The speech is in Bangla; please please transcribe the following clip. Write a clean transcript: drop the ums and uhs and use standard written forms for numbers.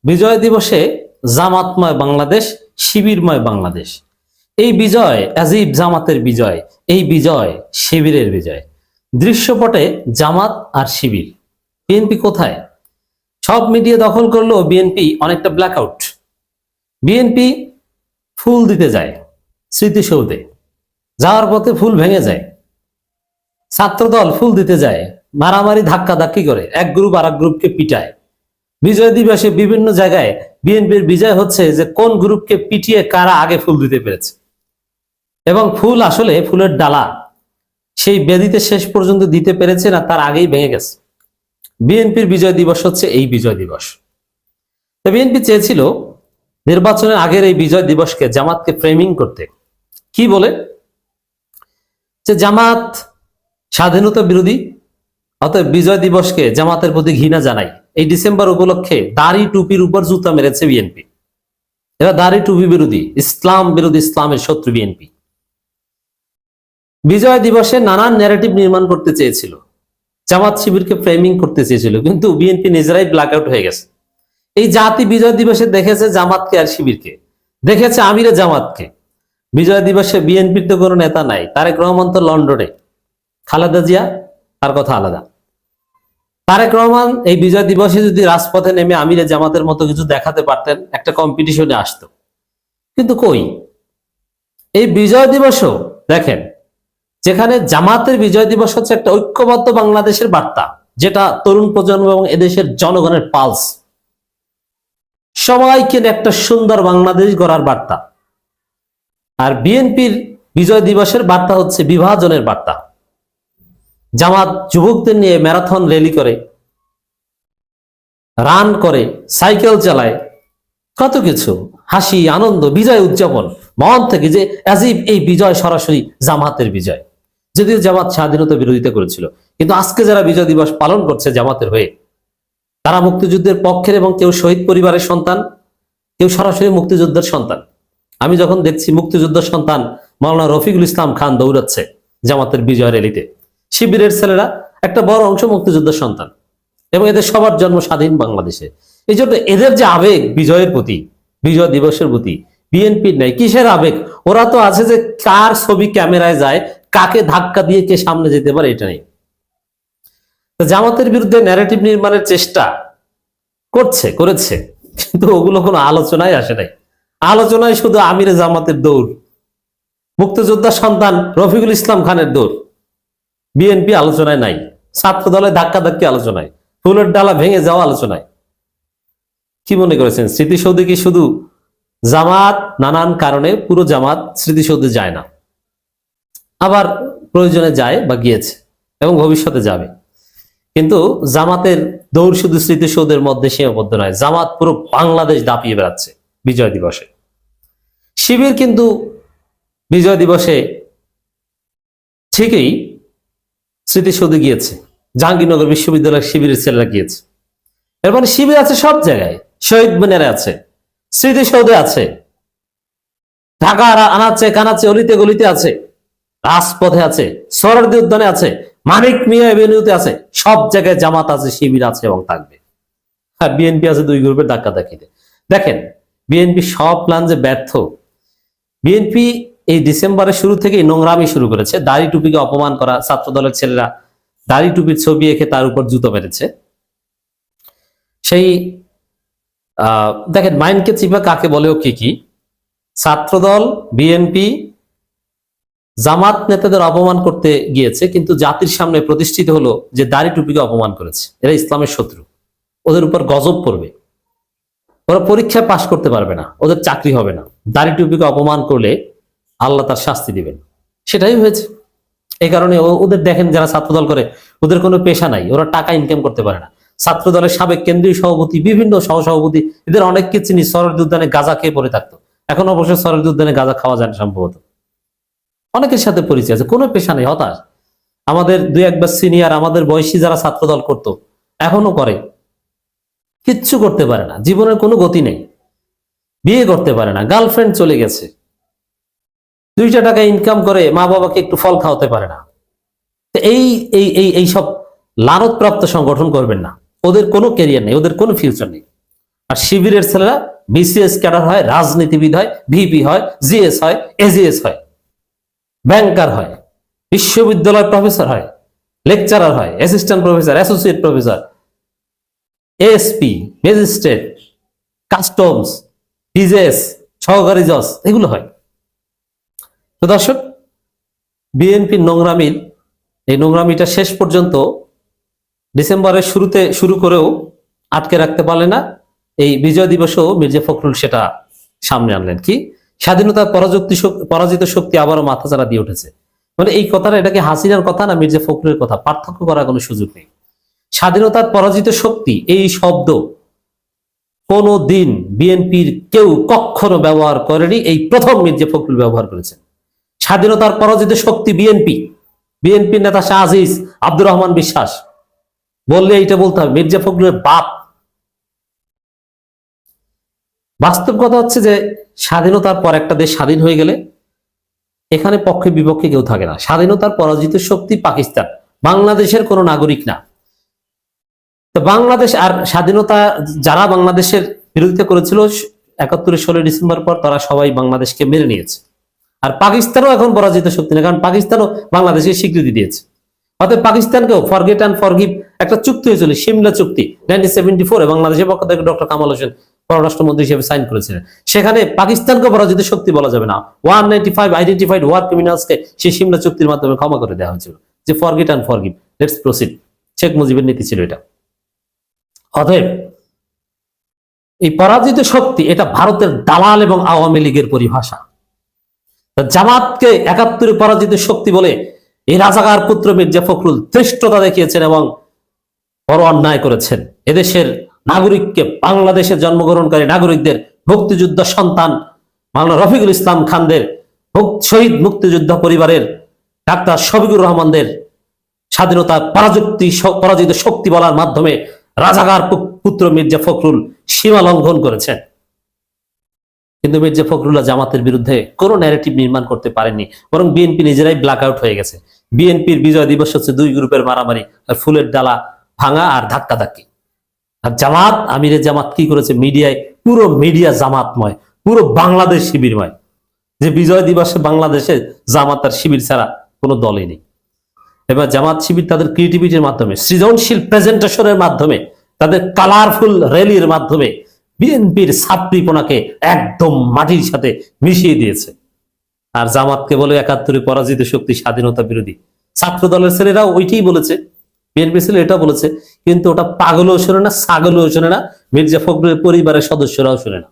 বিজয় দিবসে জামাতময় বাংলাদেশ, শিবিরময় বাংলাদেশ। এই বিজয় আজিব জামাতের বিজয়, এই বিজয় শিবিরের বিজয়। দৃশ্যপটে জামাত আর শিবির। বিএনপি কোথায়? সব মিডিয়া দখল করলো, বিএনপি অনেকটা ব্ল্যাকআউট। বিএনপি ফুল দিতে যায় স্মৃতিসৌধে, যাওয়ার পথে ফুল ভেঙে যায়। ছাত্রদল ফুল দিতে যায়, মারামারি ধাক্কাধাক্কি করে, এক গ্রুপ আর এক গ্রুপকে পিটায়। বিজয় দিবসে বিভিন্ন জায়গায় বিএনপির বিজয় হচ্ছে যে কোন গ্রুপকে পিটিয়ে কারা আগে ফুল দিতে পেরেছে। এবং ফুল আসলে ফুলের ডালা সেই বেদিতে শেষ পর্যন্ত দিতে পেরেছে না, তার আগেই ভেঙে গেছে। বিএনপির বিজয় দিবস হচ্ছে এই বিজয় দিবস। তো বিএনপি চেয়েছিল নির্বাচনের আগের এই বিজয় দিবসকে জামাতকে ফ্রেমিং করতে। কি বলে? যে জামাত স্বাধীনতা বিরোধী, অতএব বিজয় দিবসকে জামাতের প্রতি ঘৃণা জানাই। এই ডিসেম্বর উপলক্ষে দাড়ি টুপির উপর জুতা মেরেছে বিএনপি। এরা দাড়ি টুপি বিরোধী, ইসলাম বিরোধী, ইসলামের শত্রু বিএনপি। বিজয় দিবসে নানান ন্যারেটিভ নির্মাণ করতে চেয়েছিল, জামাত শিবিরকে ফ্রেমিং করতে চেয়েছিল, কিন্তু বিএনপি নিজেরাই ব্ল্যাকআউট হয়ে গেছে। এই জাতি বিজয় দিবসে দেখেছে জামাতকে আর শিবিরকে, দেখেছে আমিরে জামাতকে। বিজয় দিবসে বিএনপির তো কোনো নেতা নাই, তারেক রহমান তো লন্ডনে, খালেদা জিয়া তার কথা আলাদা। তারেক রহমান এই বিজয় দিবসে যদি রাজপথে নেমে আমিরে জামাতের মতো কিছু দেখাতে পারতেন, একটা কম্পিটিশনে আসতো, কিন্তু কই। এই বিজয় দিবসও দেখেন, যেখানে জামাতের বিজয় দিবস হচ্ছে একটা ঐক্যবদ্ধ বাংলাদেশের বার্তা, যেটা তরুণ প্রজন্ম এবং এদেশের জনগণের পালস, সবাইকে একটা সুন্দর বাংলাদেশ গড়ার বার্তা। আর বিএনপির বিজয় দিবসের বার্তা হচ্ছে বিভাজনের বার্তা। জামাত যুবকদের নিয়ে ম্যারাথন র্যালি করে, রান করে, সাইকেল চালায়, কত কিছু, হাসি আনন্দ, বিজয় উদযাপন মন থেকে, যে আজিব এই বিজয় সরাসরি জামাতের বিজয়। যদিও জামাত স্বাধীনতা বিরোধিতা করেছিল, কিন্তু আজকে যারা বিজয় দিবস পালন করছে জামাতের হয়ে, তারা মুক্তিযুদ্ধের পক্ষের, এবং কেউ শহীদ পরিবারের সন্তান, কেউ সরাসরি মুক্তিযুদ্ধের সন্তান। আমি যখন দেখছি মুক্তিযুদ্ধের সন্তান মাওলানা রফিকুল ইসলাম খান দৌড়াচ্ছে জামাতের বিজয় র্যালিতে, শিবিরের ছেলেরা একটা বড় অংশ মুক্তিযুদ্ধের সন্তান, এবং এদের সবার জন্ম স্বাধীন বাংলাদেশে। এই জন্য এদের যে আবেগ বিজয়ের প্রতি, বিজয় দিবসের প্রতি, বিএনপির নাই। কিসের আবেগ? ওরা তো আছে যে কার ছবি ক্যামেরায় যায়, কাকে ধাক্কা দিয়ে কে সামনে যেতে পারে, এটা নেই। জামাতের বিরুদ্ধে ন্যারেটিভ নির্মাণের চেষ্টা করেছে, কিন্তু ওগুলো কোনো আলোচনায় আসে নাই। আলোচনায় শুধু আমিরে জামাতের দৌড়, মুক্তিযোদ্ধা সন্তান রফিকুল ইসলাম খানের দৌড়। বিএনপি আলোচনায় নাই, ছাত্র দলের ধাক্কাধাক্কি আলোচনায়, ফুলের ডালা ভেঙে যাওয়া আলোচনায়। কি মনে করেছেন স্মৃতিসৌধে কি শুধু জামাত? নানান কারণে পুরো জামাত স্মৃতিসৌধে যায় না, আবার প্রয়োজনে যায় বা গিয়েছে এবং ভবিষ্যতে যাবে। কিন্তু জামাতের দৌড় শুধু স্মৃতিসৌধের মধ্যে সীমাবদ্ধ নয়, জামাত পুরো বাংলাদেশ দাপিয়ে বেড়াচ্ছে বিজয় দিবসে। শিবির কিন্তু বিজয় দিবসে ঠিকই স্মৃতিসৌধে গিয়েছে, জাহাঙ্গীরনগর বিশ্ববিদ্যালয়ের শিবিরের ছেলেরা গিয়েছে। এর মানে শিবির আছে সব জায়গায়, শহীদ মিনারে আছে, স্মৃতিসৌধে আছে, ঢাকার আনাচে কানাচে, অলিতে গলিতে আছে, রাজপথে আছে, সোহরাওয়ার্দী উদ্যানে আছে, মানিক মিয়া এভিনিউতে আছে, সব জায়গায় জামাত আছে, শিবির আছে এবং থাকবে। হ্যাঁ, বিএনপি আছে দুই গ্রুপের ধাক্কাধাক্কিতে। দেখেন বিএনপি সব প্ল্যান যে ব্যর্থ। বিএনপি এই ডিসেম্বরের শুরু থেকেই নোংরামি শুরু করেছে, দাড়ি টুপিকে অপমান করা। ছাত্র দলের ছেলেরা দাড়ি টুপির ছবি এঁকে তার উপর জুতো মেরেছে। সেই দেখেন মাইনকে চিপা কাকে বলেও কি ছাত্রদল, বিএনপি, জামাত নেতাদের অপমান করতে গিয়েছে, কিন্তু জাতির সামনে প্রতিষ্ঠিত হলো যে দাড়ি টুপিকে অপমান করেছে। এরা ইসলামের শত্রু, ওদের উপর গজব পড়বে, ওরা পরীক্ষায় পাশ করতে পারবে না, ওদের চাকরি হবে না। দাড়ি টুপিকে অপমান করলে আল্লাহ তার শাস্তি দিবেন, সেটাই হয়েছে। এই কারণে ওদের দেখেন যারা ছাত্রদল করে, ওদের কোনো পেশা নাই, ওরা টাকা ইনকাম করতে পারে না। ছাত্রদলের সাবেক কেন্দ্রীয় সভাপতি, বিভিন্ন সহসভাপতি, এদের অনেককে চিনি, সোহরাওয়ার্দী উদ্যানে গাঁজা খেয়ে পড়ে থাকতো। এখন অবশ্য সোহরাওয়ার্দী উদ্যানে গাঁজা খাওয়া যায় না সম্ভবত। অনেকের সাথে পরিচয় আছে, কোনো পেশা নেই, হতাশ। আমাদের দুই একবার সিনিয়র, আমাদের বয়সী যারা ছাত্রদল করতো, এখনো করে, কিচ্ছু করতে পারে না, জীবনের কোনো গতি নেই, বিয়ে করতে পারে না, গার্লফ্রেন্ড চলে গেছে, 2টা টাকা ইনকাম করে মা বাবাকে একটু ফল খাওয়াতে পারে না। এই সব লানতপ্রাপ্ত সংগঠন করবেন না, ওদের কোনো ক্যারিয়ার নেই, ওদের কোনো ফিউচার নেই। আর শিবিরের ছেলেরা বিসিএস ক্যাডার হয়, রাজনীতিবিদ হয়, ভিপি হয়, জিএস হয়, এজিএস হয়, ব্যাংকার হয়, বিশ্ববিদ্যালয় প্রফেসর হয়, লেকচারার হয়, assistant professor, associate professor, ASP, magistrate, customs, disease, সহকারী জজ, এগুলো হয়। তো দর্শক, বিএনপির নোংরামির এই নোংরামিটা শেষ পর্যন্ত ডিসেম্বরের শুরুতে শুরু করেও আটকে রাখতে পারলে না। এই বিজয় দিবসেও মির্জা ফখরুল সেটা সামনে আনলেন, কি স্বাধীনতার পরাজিত শক্তি আবারও মাথাচাড়া দিয়ে উঠেছে। মানে এই কথাটা, এটা কি হাসিনার কথা না মির্জা ফখরুলের কথা, পার্থক্য করার কোনো সুযোগ নেই। স্বাধীনতার পরাজিত শক্তি এই শব্দ কোনো দিন বিএনপির কেউ কখনো ব্যবহার করেনি, এই প্রথম মির্জা ফখরুল ব্যবহার করেছেন। স্বাধীনতার পরাজিত শক্তি বিএনপি, বিএনপির নেতা শাহ আজিজ, আব্দুর রহমান বিশ্বাস বললে এইটা বলতে হবে মির্জা ফখরুলের বাপ। বাস্তব কথা হচ্ছে যে স্বাধীনতার পর একটা দেশ স্বাধীন হয়ে গেলে এখানে পক্ষে বিপক্ষে কেউ থাকে না। স্বাধীনতার পরাজিত শক্তি পাকিস্তান, বাংলাদেশের কোনো নাগরিক না। তো বাংলাদেশ আর স্বাধীনতা, যারা বাংলাদেশের বিরোধিতা করেছিল ৭১-এর ১৬ ডিসেম্বর পর, তারা সবাই বাংলাদেশকে মেনে নিয়েছে। আর পাকিস্তানও এখন পরাজিত শক্তি না, কারণ পাকিস্তানও বাংলাদেশকে স্বীকৃতি দিয়েছে। অর্থাৎ পাকিস্তানকেও ফরগেট অ্যান্ড ফরগিভ একটা চুক্তি হয়েছিল, সিমলা চুক্তি 1974, বাংলাদেশের পক্ষ থেকে ডক্টর কামাল হোসেন পররাষ্ট্রমন্ত্রী হিসেবে সাইন করেছিলেন। সেখানে পাকিস্তানকে পরাজিত শক্তি বলা যাবে না। 195 আইডেন্টিফাইড ওয়ার ক্রিমিনালসকে সেই সিমলা চুক্তির মাধ্যমে ক্ষমা করে দেওয়া হয়েছিল, যে forget and forgive, let's proceed. Sheikh মুজিবের নীতি ছিল এটা। অতএব এই পরাজিত শক্তি, এটা ভারতের দালাল এবং আওয়ামী লীগের পরিভাষা। জামাতকে ৭১-এ পরাজিত শক্তি বলে এই রাজাকার পুত্র মির্জা ফখরুল ধৃষ্টতা দেখিয়েছেন এবং বড় অন্যায় করেছেন। এদেশের নাগরিককে, বাংলাদেশের জন্মগ্রহণকারী নাগরিকদের, মুক্তিযুদ্ধ সন্তান মাওলানা রফিকুল ইসলাম খানদের, শহীদ মুক্তিযুদ্ধ পরিবারের ডাক্তার শফিকুর রহমানদের স্বাধীনতা পরাজিত শক্তি বলার মাধ্যমে রাজাকার পুত্র মির্জা ফখরুল সীমা লঙ্ঘন করেছেন। কিন্তু মির্জা ফখরুল্লাহ জামাতের বিরুদ্ধে কোনো ন্যারেটিভ নির্মাণ করতে পারেননি, বরং বিএনপি নিজেরাই ব্ল্যাক আউট হয়ে গেছে। বিএনপির বিজয় দিবস হচ্ছে দুই গ্রুপের মারামারি আর ফুলের ডালা ভাঙা আর ধাক্কাধাক্কি। আর জামাত, আমিরে জামাত কি করেছে, মিডিয়ায় পুরো মিডিয়া জামাতময়, পুরো বাংলাদেশ শিবিরময়। যে বিজয় দিবসে বাংলাদেশে জামাত আর শিবির ছাড়া কোনো দলই নেই। এবার জামাত শিবির তাদের ক্রিয়েটিভিটির মাধ্যমে, সৃজনশীল প্রেজেন্টেশনের মাধ্যমে, তাদের কালারফুল র্যালির মাধ্যমে বিএনপির ছাত্রীপনাকে একদম মাটির সাথে মিশিয়ে দিয়েছে। আর জামাতকে বলে ৭১-এ পরাজিত শক্তি, স্বাধীনতা বিরোধী। ছাত্র দলের ছেলেরাও ওইটাই বলেছে, বিএনপি ছেলে এটা বলেছে, কিন্তু ওটা পাগলও শোনে না, ছাগলও শোনে না, মির্জা ফখরুলের পরিবারের সদস্যরাও শোনে না।